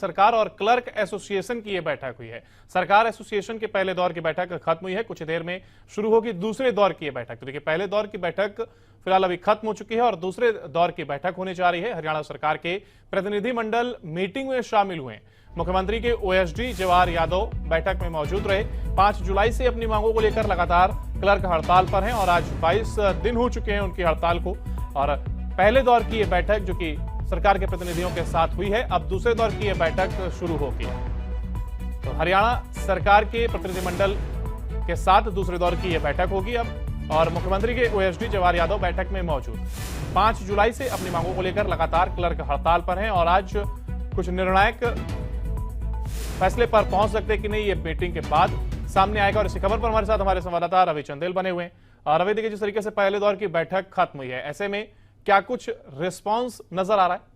सरकार और clerk association की यह बैठक हुई है। सरकार एसोसिएशन के पहले दौर की बैठक खत्म हुई है, कुछ देर में शुरू होगी दूसरे दौर की यह बैठक। तो देखिए, पहले दौर की बैठक फिलहाल अभी खत्म हो चुकी है और दूसरे दौर की बैठक होने जा रही है। हरियाणा सरकार के प्रतिनिधिमंडल मीटिंग में शामिल हुए। मुख्यमंत्री के ओएसडी जवाहर यादव बैठक में मौजूद रहे। 5 जुलाई से अपनी मांगों को लेकर लगातार क्लर्क हड़ताल पर हैं और आज 22 दिन हो चुके हैं उनकी हड़ताल को। और पहले दौर की यह बैठक जो कि सरकार के प्रतिनिधियों के साथ हुई है, अब दूसरे दौर की यह बैठक शुरू होगी। तो हरियाणा सरकार के प्रतिनिधिमंडल के साथ दूसरे दौर की यह बैठक होगी अब, और मुख्यमंत्री के ओएसडी जवाहर यादव बैठक में मौजूद। 5 जुलाई से अपनी मांगों को लेकर लगातार क्लर्क हड़ताल पर हैं और आज कुछ निर्णायक फैसले पर पहुंच सकते हैं कि नहीं, ये मीटिंग के बाद सामने आएगा। और इसी खबर पर हमारे साथ हमारे संवाददाता रवि चंदेल बने हुए हैं। और रवि, देखिए, जिस तरीके से पहले दौर की बैठक खत्म हुई है, ऐसे में क्या कुछ रिस्पांस नजर आ रहा है?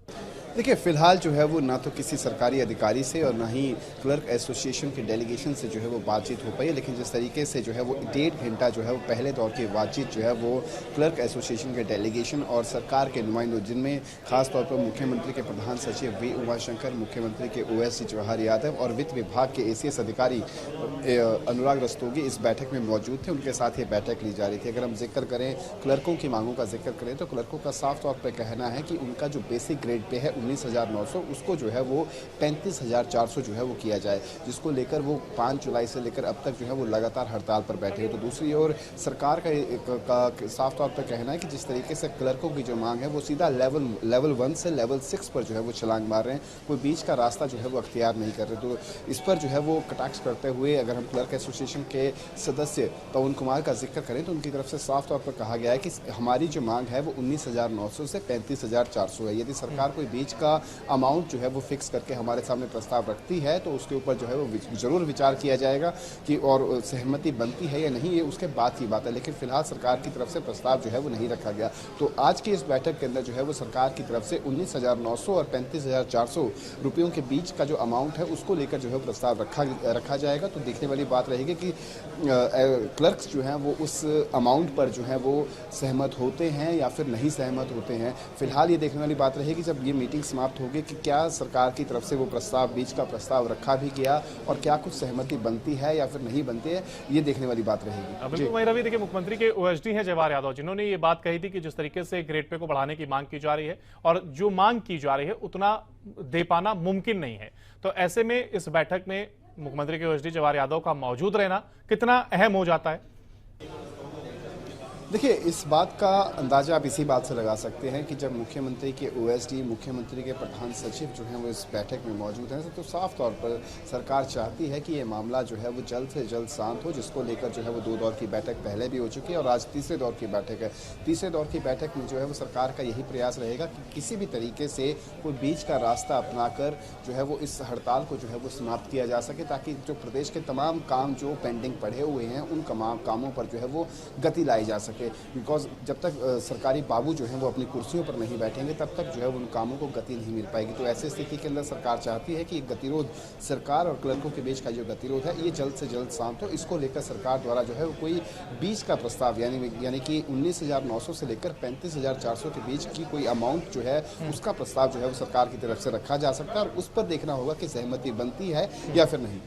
देखिए, फिलहाल जो है वो ना तो किसी सरकारी अधिकारी से और ना ही क्लर्क एसोसिएशन के डेलीगेशन से जो है वो बातचीत हो पाई है। लेकिन जिस तरीके से जो है वो 1.5 घंटा जो है वो पहले दौर की बातचीत जो है वो क्लर्क एसोसिएशन के डेलीगेशन और सरकार के नुमाइंदों, जिनमें खासतौर पर मुख्यमंत्री के प्रधान सचिव वी उमाशंकर, मुख्यमंत्री के ओएसडी जवाहर यादव और वित्त विभाग के एसीएस अधिकारी अनुराग रस्तोगी इस बैठक में मौजूद थे। उनके साथ ये बैठक ली जा रही थी। अगर हम जिक्र करें क्लर्कों की मांगों का जिक्र करें तो क्लर्कों का साफ तौर पर कहना है कि उनका जो बेसिक ग्रेड पे है 19,900, उसको जो है वो 35,400 जो है वो किया जाए, जिसको लेकर वो 5 जुलाई से लेकर अब तक जो है वो लगातार हड़ताल पर बैठे हैं। तो दूसरी ओर सरकार का साफ तौर पर कहना है कि जिस तरीके से क्लर्कों की जो मांग है वो सीधा लेवल 1 से लेवल 6 पर जो है वो छलांग मार रहे हैं, कोई बीच का रास्ता जो है वो अख्तियार नहीं कर रहे। तो इस पर जो है वो कटाक्ष करते हुए अगर हम क्लर्क एसोसिएशन के सदस्य पवन कुमार का जिक्र करें तो उनकी तरफ से साफ तौर पर कहा गया है कि हमारी जो मांग है वो 19,900 से 35,400 है। यदि सरकार कोई बीच का अमाउंट जो है वो फिक्स करके हमारे सामने प्रस्ताव रखती है तो उसके ऊपर जो है वो जरूर विचार किया जाएगा कि और सहमति बनती है या नहीं, ये उसके बाद की बात है। लेकिन फिलहाल सरकार की तरफ से प्रस्ताव जो है वो नहीं रखा गया। तो आज की इस बैठक के अंदर जो है वो सरकार की तरफ से 19,900 और 35,400 रुपयों के बीच का जो अमाउंट है उसको लेकर जो है प्रस्ताव रखा जाएगा। तो देखने वाली बात रहेगी कि क्लर्क्स जो हैं वो उस अमाउंट पर जो है वो सहमत होते हैं या फिर नहीं सहमत होते हैं। फिलहाल ये देखने वाली बात रहेगी जब ये मीटिंग समाप्त होगी कि क्या सरकार की तरफ से वो प्रस्ताव, बीच का प्रस्ताव रखा भी गया और क्या कुछ सहमति बनती है या फिर नहीं बनती है, ये देखने वाली बात रहेगी। बिल्कुल वही रवि, देखिए, मुख्यमंत्री के ओएसडी हैं जवाहर यादव, जिन्होंने ये बात कही थी कि जिस तरीके से ग्रेड पे को बढ़ाने की मांग की जा रही है और जो मांग की जा रही है उतना दे पाना मुमकिन नहीं है। तो ऐसे में इस बैठक में मुख्यमंत्री के ओएसडी जवाहर यादव का मौजूद रहना कितना अहम हो जाता है? देखिए, इस बात का अंदाजा आप इसी बात से लगा सकते हैं कि जब मुख्यमंत्री के ओएसडी, मुख्यमंत्री के प्रधान सचिव जो हैं वो इस बैठक में मौजूद हैं तो साफ तौर पर सरकार चाहती है कि ये मामला जो है वो जल्द से जल्द शांत हो, जिसको लेकर जो है वो 2 दौर की बैठक पहले भी हो चुकी है और आज तीसरे दौर की बैठक है। तीसरे दौर की बैठक में जो है वो सरकार का यही प्रयास रहेगा कि किसी भी तरीके से कोई बीच का रास्ता अपनाकर जो है वो इस हड़ताल को जो है वो समाप्त किया जा सके, ताकि जो प्रदेश के तमाम काम जो पेंडिंग पड़े हुए हैं उन कामों पर जो है वो गति लाई जा सके। बिकॉज जब तक सरकारी बाबू जो हैं वो अपनी कुर्सियों पर नहीं बैठेंगे तब तक जो है उन कामों को गति नहीं मिल पाएगी। तो ऐसी स्थिति के अंदर सरकार चाहती है कि गतिरोध, सरकार और क्लर्कों के बीच का जो गतिरोध है ये जल्द से जल्द शांत हो। इसको लेकर सरकार द्वारा जो है वो कोई बीच का प्रस्ताव यानी कि 19,900 से लेकर 35,400 के बीच की कोई अमाउंट जो है उसका प्रस्ताव जो है वो सरकार की तरफ से रखा जा सकता है और उस पर देखना होगा कि सहमति बनती है या फिर नहीं।